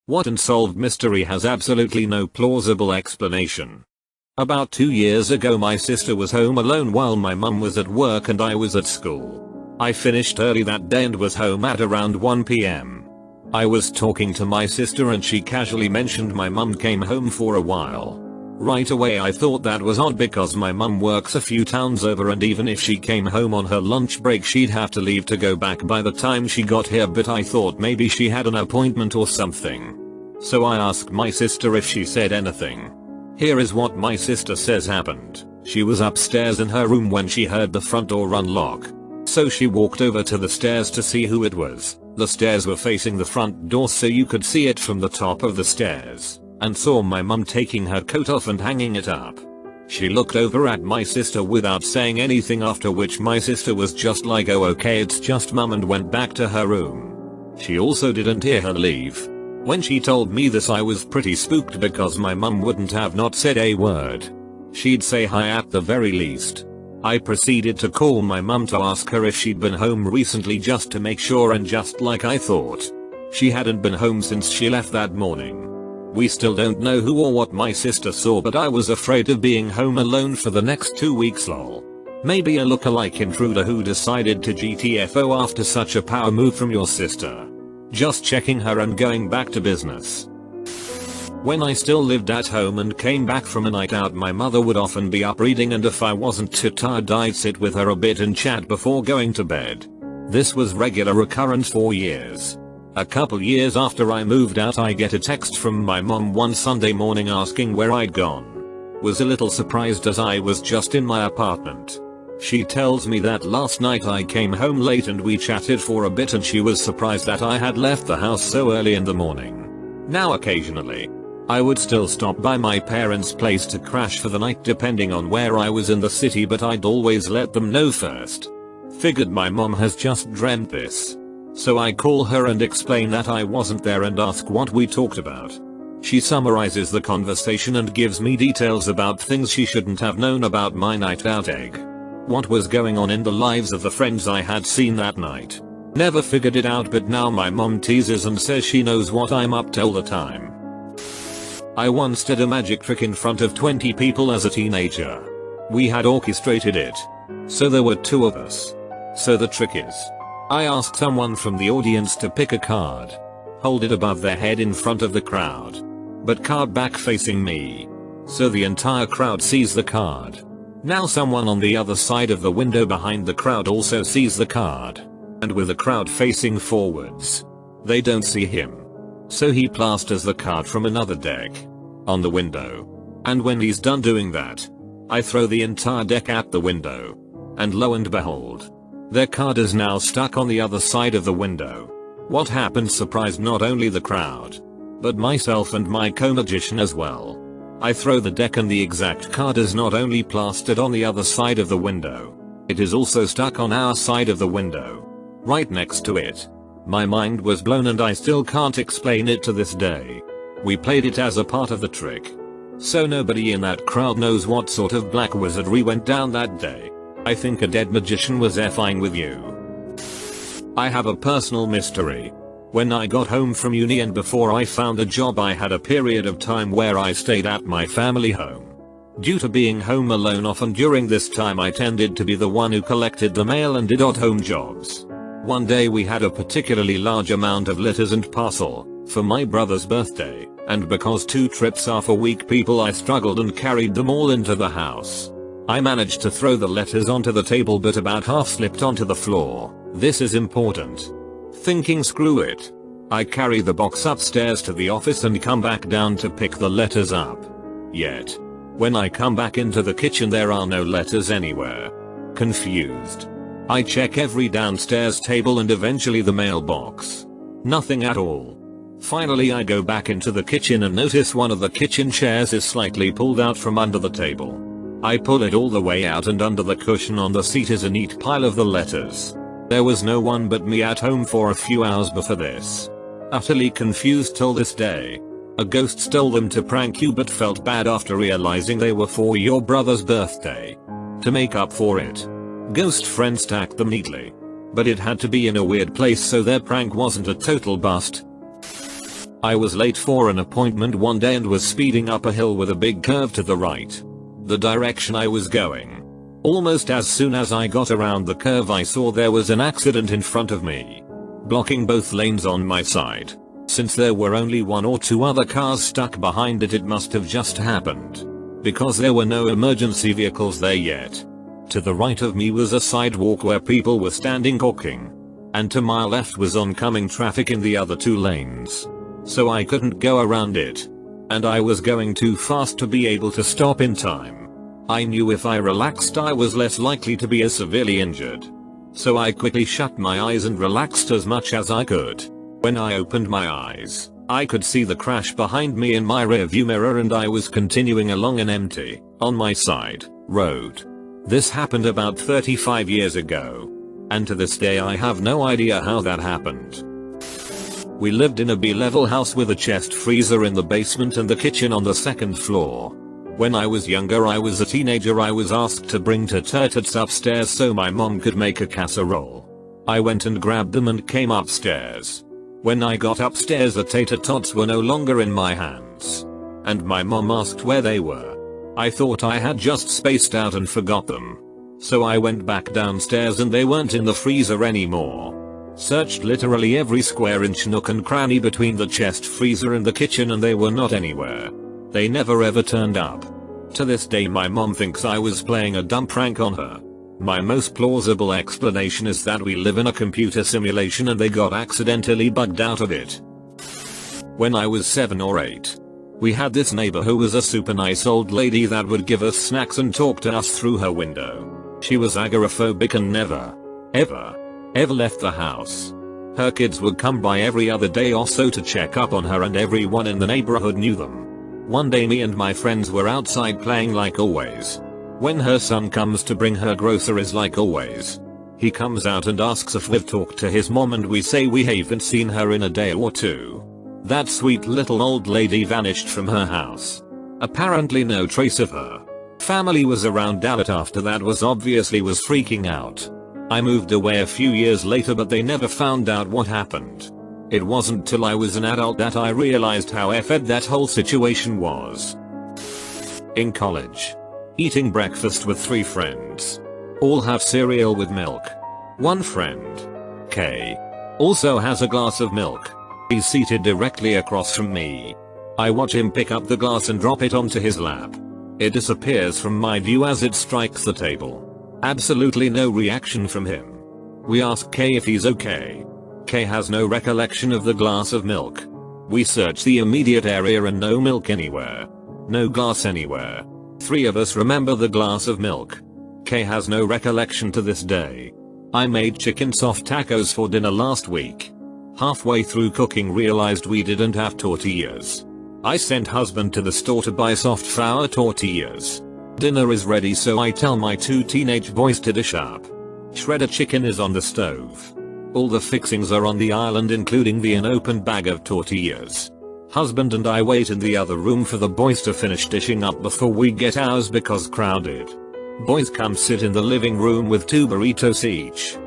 What unsolved mystery has absolutely no plausible explanation? About 2 years ago my sister was home alone while my mum was at work and I was at school. I finished early that day and was home at around 1 PM. I was talking to my sister and she casually mentioned my mum came home for a while. Right away I thought that was odd because my mum works a few towns over and even if she came home on her lunch break she'd have to leave to go back by the time she got here, but I thought maybe she had an appointment or something. So I asked my sister if she said anything. Here is what my sister says happened. She was upstairs in her room when she heard the front door unlock. So she walked over to the stairs to see who it was. The stairs were facing the front door so you could see it from the top of the stairs, and saw my mum taking her coat off and hanging it up. She looked over at my sister without saying anything, after which my sister was just like, oh okay, it's just mum, and went back to her room. She also didn't hear her leave. When she told me this I was pretty spooked because my mum wouldn't have not said a word. She'd say hi at the very least. I proceeded to call my mum to ask her if she'd been home recently just to make sure, and just like I thought, she hadn't been home since she left that morning. We still don't know who or what my sister saw, but I was afraid of being home alone for the next 2 weeks lol. Maybe a lookalike intruder who decided to GTFO after such a power move from your sister. Just checking her and going back to business. When I still lived at home and came back from a night out, my mother would often be up reading, and if I wasn't too tired I'd sit with her a bit and chat before going to bed. This was regular occurrence for years. A couple years after I moved out I get a text from my mom one Sunday morning asking where I'd gone. Was a little surprised as I was just in my apartment. She tells me that last night I came home late and we chatted for a bit and she was surprised that I had left the house so early in the morning. Now occasionally, I would still stop by my parents' place to crash for the night depending on where I was in the city, but I'd always let them know first. Figured my mom has just dreamt this. So I call her and explain that I wasn't there and ask what we talked about. She summarizes the conversation and gives me details about things she shouldn't have known about my night out egg. What was going on in the lives of the friends I had seen that night. Never figured it out, but now my mom teases and says she knows what I'm up to all the time. I once did a magic trick in front of 20 people as a teenager. We had orchestrated it. So there were 2 of us. So the trick is, I ask someone from the audience to pick a card. Hold it above their head in front of the crowd. But card back facing me. So the entire crowd sees the card. Now someone on the other side of the window behind the crowd also sees the card. And with the crowd facing forwards, they don't see him. So he plasters the card from another deck on the window. And when he's done doing that, I throw the entire deck at the window. And lo and behold, their card is now stuck on the other side of the window. What happened surprised not only the crowd, but myself and my co-magician as well. I throw the deck and the exact card is not only plastered on the other side of the window, it is also stuck on our side of the window, right next to it. My mind was blown and I still can't explain it to this day. We played it as a part of the trick. So nobody in that crowd knows what sort of black wizardry went down that day. I think a dead magician was effing with you. I have a personal mystery. When I got home from uni and before I found a job I had a period of time where I stayed at my family home. Due to being home alone often during this time I tended to be the one who collected the mail and did odd home jobs. One day we had a particularly large amount of letters and parcel for my brother's birthday, and because 2 trips are for weak people I struggled and carried them all into the house. I managed to throw the letters onto the table but about half slipped onto the floor. This is important. Thinking screw it, I carry the box upstairs to the office and come back down to pick the letters up. Yet, when I come back into the kitchen there are no letters anywhere. Confused, I check every downstairs table and eventually the mailbox. Nothing at all. Finally I go back into the kitchen and notice one of the kitchen chairs is slightly pulled out from under the table. I pull it all the way out and under the cushion on the seat is a neat pile of the letters. There was no one but me at home for a few hours before this. Utterly confused till this day. A ghost stole them to prank you but felt bad after realizing they were for your brother's birthday. To make up for it, ghost friend stacked them neatly. But it had to be in a weird place so their prank wasn't a total bust. I was late for an appointment one day and was speeding up a hill with a big curve to the right. The direction I was going. Almost as soon as I got around the curve I saw there was an accident in front of me, blocking both lanes on my side. Since there were only one or two other cars stuck behind it, it must have just happened, because there were no emergency vehicles there yet. To the right of me was a sidewalk where people were standing talking, and to my left was oncoming traffic in the other 2 lanes. So I couldn't go around it, and I was going too fast to be able to stop in time. I knew if I relaxed I was less likely to be severely injured. So I quickly shut my eyes and relaxed as much as I could. When I opened my eyes, I could see the crash behind me in my rearview mirror, and I was continuing along an empty, on my side, road. This happened about 35 years ago, and to this day I have no idea how that happened. We lived in a B-level house with a chest freezer in the basement and the kitchen on the 2nd floor. When I was younger, I was a teenager, I was asked to bring tater-tots upstairs so my mom could make a casserole. I went and grabbed them and came upstairs. When I got upstairs, the tater-tots were no longer in my hands, and my mom asked where they were. I thought I had just spaced out and forgot them. So I went back downstairs and they weren't in the freezer anymore. Searched literally every square inch, nook and cranny between the chest freezer and the kitchen, and they were not anywhere. They never ever turned up. To this day my mom thinks I was playing a dumb prank on her. My most plausible explanation is that we live in a computer simulation and they got accidentally bugged out of it. When I was 7 or 8, we had this neighbor who was a super nice old lady that would give us snacks and talk to us through her window. She was agoraphobic and never, ever left the house. Her kids would come by every other day or so to check up on her, and everyone in the neighborhood knew them. One day me and my friends were outside playing like always, when her son comes to bring her groceries like always. He comes out and asks if we've talked to his mom, and we say we haven't seen her in a day or 2. That sweet little old lady vanished from her house. Apparently no trace of her. Family was around Dallas after that, was freaking out. I moved away a few years later, but they never found out what happened. It wasn't till I was an adult that I realized how effed that whole situation was. In college, eating breakfast with 3 friends. All have cereal with milk. One friend, K, also has a glass of milk. He's seated directly across from me. I watch him pick up the glass and drop it onto his lap. It disappears from my view as it strikes the table. Absolutely no reaction from him. We ask K if he's okay. K has no recollection of the glass of milk. We search the immediate area and no milk anywhere. No glass anywhere. 3 of us remember the glass of milk. K has no recollection to this day. I made chicken soft tacos for dinner last week. Halfway through cooking realized we didn't have tortillas. I sent husband to the store to buy soft flour tortillas. Dinner is ready, so I tell my 2 teenage boys to dish up. Shredded chicken is on the stove. All the fixings are on the island, including the unopened bag of tortillas. Husband and I wait in the other room for the boys to finish dishing up before we get ours because crowded. Boys come sit in the living room with 2 burritos each.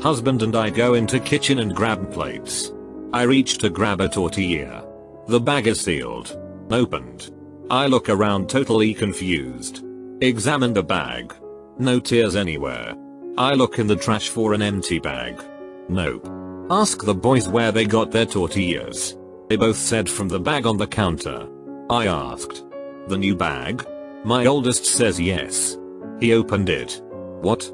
Husband and I go into kitchen and grab plates. I reach to grab a tortilla. The bag is sealed. Opened. I look around totally confused. Examine the bag. No tears anywhere. I look in the trash for an empty bag. Nope. Ask the boys where they got their tortillas. They both said from the bag on the counter. I asked, "The new bag?" My oldest says yes. He opened it. What?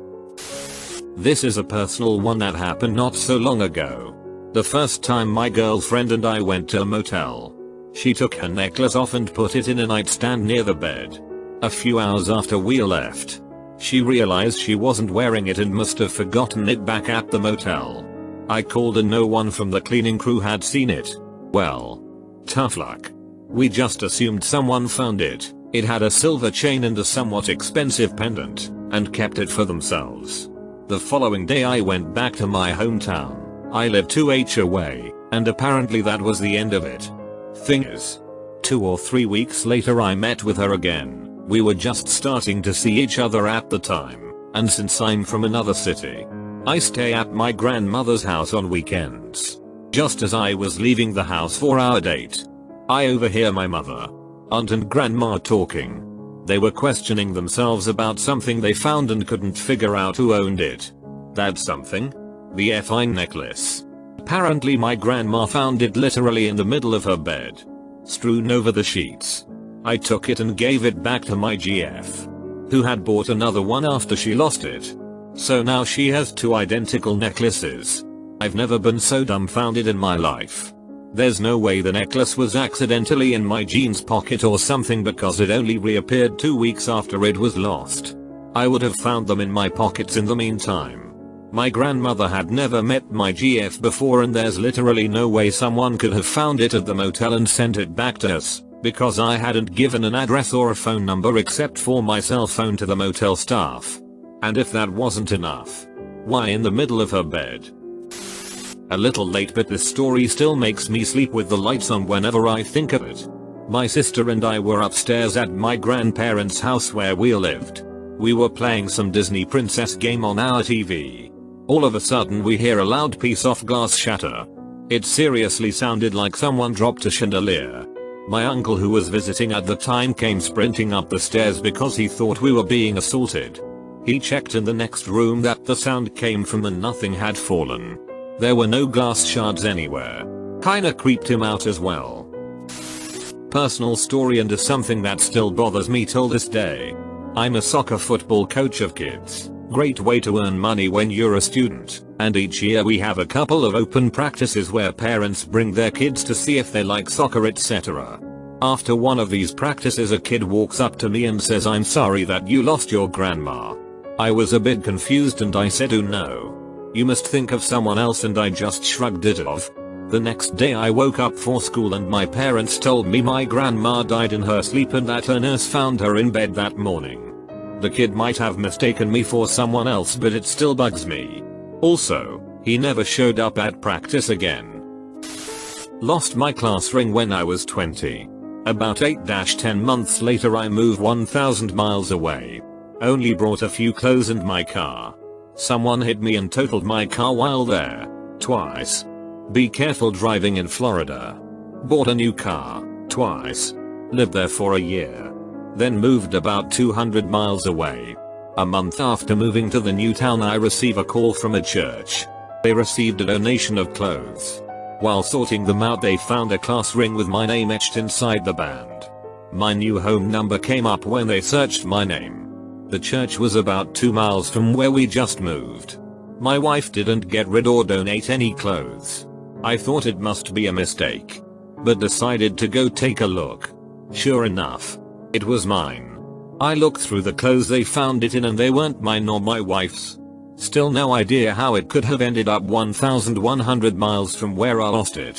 This is a personal one that happened not so long ago. The first time my girlfriend and I went to a motel. She took her necklace off and put it in a nightstand near the bed. A few hours after we left, she realized she wasn't wearing it and must have forgotten it back at the motel. I called and no one from the cleaning crew had seen it. Well, tough luck. We just assumed someone found it. It had a silver chain and a somewhat expensive pendant, and kept it for themselves. The following day I went back to my hometown. I live 2h away, and apparently that was the end of it. Thing is, 2 or 3 weeks later I met with her again. We were just starting to see each other at the time, and since I'm from another city, I stay at my grandmother's house on weekends. Just as I was leaving the house for our date, I overhear my mother, aunt and grandma talking. They were questioning themselves about something they found and couldn't figure out who owned it. That something? The effing necklace. Apparently my grandma found it literally in the middle of her bed, strewn over the sheets. I took it and gave it back to my GF, who had bought another one after she lost it. So now she has two identical necklaces. I've never been so dumbfounded in my life. There's no way the necklace was accidentally in my jeans pocket or something, because it only reappeared 2 weeks after it was lost. I would have found them in my pockets in the meantime. My grandmother had never met my GF before, and there's literally no way someone could have found it at the motel and sent it back to us, because I hadn't given an address or a phone number except for my cell phone to the motel staff. And if that wasn't enough, why in the middle of her bed? A little late, but this story still makes me sleep with the lights on whenever I think of it. My sister and I were upstairs at my grandparents' house where we lived. We were playing some Disney princess game on our TV. All of a sudden we hear a loud piece of glass shatter. It seriously sounded like someone dropped a chandelier. My uncle, who was visiting at the time, came sprinting up the stairs because he thought we were being assaulted. He checked in the next room that the sound came from and nothing had fallen. There were no glass shards anywhere. Kinda creeped him out as well. Personal story into something that still bothers me till this day. I'm a soccer football coach of kids. Great way to earn money when you're a student, and each year we have a couple of open practices where parents bring their kids to see if they like soccer, etc. After one of these practices, a kid walks up to me and says, "I'm sorry that you lost your grandma." I was a bit confused and I said, "Oh no. You must think of someone else," and I just shrugged it off. The next day I woke up for school and my parents told me my grandma died in her sleep and that her nurse found her in bed that morning. The kid might have mistaken me for someone else, but it still bugs me. Also, he never showed up at practice again. Lost my class ring when I was 20. About 8-10 months later I moved 1,000 miles away. Only brought a few clothes and my car. Someone hit me and totaled my car while there. Twice. Be careful driving in Florida. Bought a new car. Twice. Lived there for a year. Then moved about 200 miles away. A month after moving to the new town I receive a call from a church. They received a donation of clothes. While sorting them out they found a class ring with my name etched inside the band. My new home number came up when they searched my name. The church was about 2 miles from where we just moved. My wife didn't get rid or donate any clothes. I thought it must be a mistake, but decided to go take a look. Sure enough, it was mine. I looked through the clothes they found it in and they weren't mine nor my wife's. Still no idea how it could have ended up 1,100 miles from where I lost it.